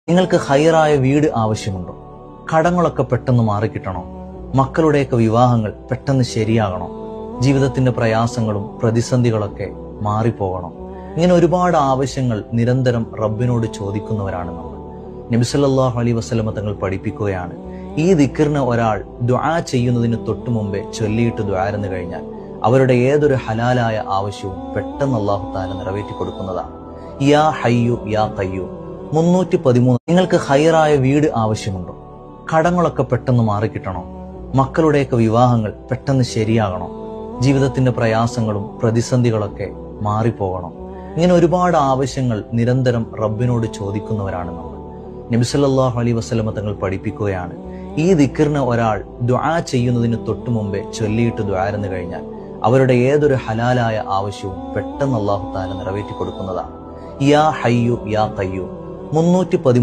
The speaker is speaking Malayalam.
നിങ്ങൾക്ക് ഹൈറായ വീട് ആവശ്യമുണ്ടോ? കടങ്ങളൊക്കെ പെട്ടെന്ന് മാറിക്കിട്ടണോ? മക്കളുടെയൊക്കെ വിവാഹങ്ങൾ പെട്ടെന്ന് ശരിയാകണോ? ജീവിതത്തിന്റെ പ്രയാസങ്ങളും പ്രതിസന്ധികളൊക്കെ മാറിപ്പോകണോ? ഇങ്ങനെ ഒരുപാട് ആവശ്യങ്ങൾ നിരന്തരം റബ്ബിനോട് ചോദിക്കുന്നവരാണ് നമ്മൾ. നബി സല്ലല്ലാഹു അലൈഹി വസല്ലമ തങ്ങൾ പഠിപ്പിക്കുകയാണ്, ഈ ദിക്റിന് ഒരാൾ ദുആ ചെയ്യുന്നതിന് തൊട്ടു മുമ്പേ ചൊല്ലിയിട്ട് ദുആരന്ന് കഴിഞ്ഞാൽ അവരുടെ ഏതൊരു ഹലാലായ ആവശ്യവും പെട്ടെന്ന് അല്ലാഹു തആല നിറവേറ്റി കൊടുക്കുന്നതാണ്. യാ ഹയ്യു യാ ഖയ്യൂം 313. നിങ്ങൾക്ക് ഹൈറായ വീട് ആവശ്യമുണ്ടോ? കടങ്ങളൊക്കെ പെട്ടെന്ന് മാറിക്കിട്ടണോ? മക്കളുടെയൊക്കെ വിവാഹങ്ങൾ പെട്ടെന്ന് ശരിയാകണോ? ജീവിതത്തിന്റെ പ്രയാസങ്ങളും പ്രതിസന്ധികളൊക്കെ മാറിപ്പോകണോ? ഇങ്ങനെ ഒരുപാട് ആവശ്യങ്ങൾ നിരന്തരം റബ്ബിനോട് ചോദിക്കുന്നവരാണ് നമ്മൾ. നബി സല്ലല്ലാഹു അലൈഹി വസല്ലമ തങ്ങൾ പഠിപ്പിക്കുകയാണ്, ഈ ദിക്റിന് ഒരാൾ ദുആ ചെയ്യുന്നതിന് തൊട്ടു മുമ്പേ ചൊല്ലിയിട്ട് ദുആരന്ന് കഴിഞ്ഞാൽ അവരുടെ ഏതൊരു ഹലാലായ ആവശ്യവും പെട്ടെന്ന് അല്ലാഹു തആല നിറവേറ്റി കൊടുക്കുന്നതാണ്. യാ ഹയ്യു യാ ഖയ്യൂം 313.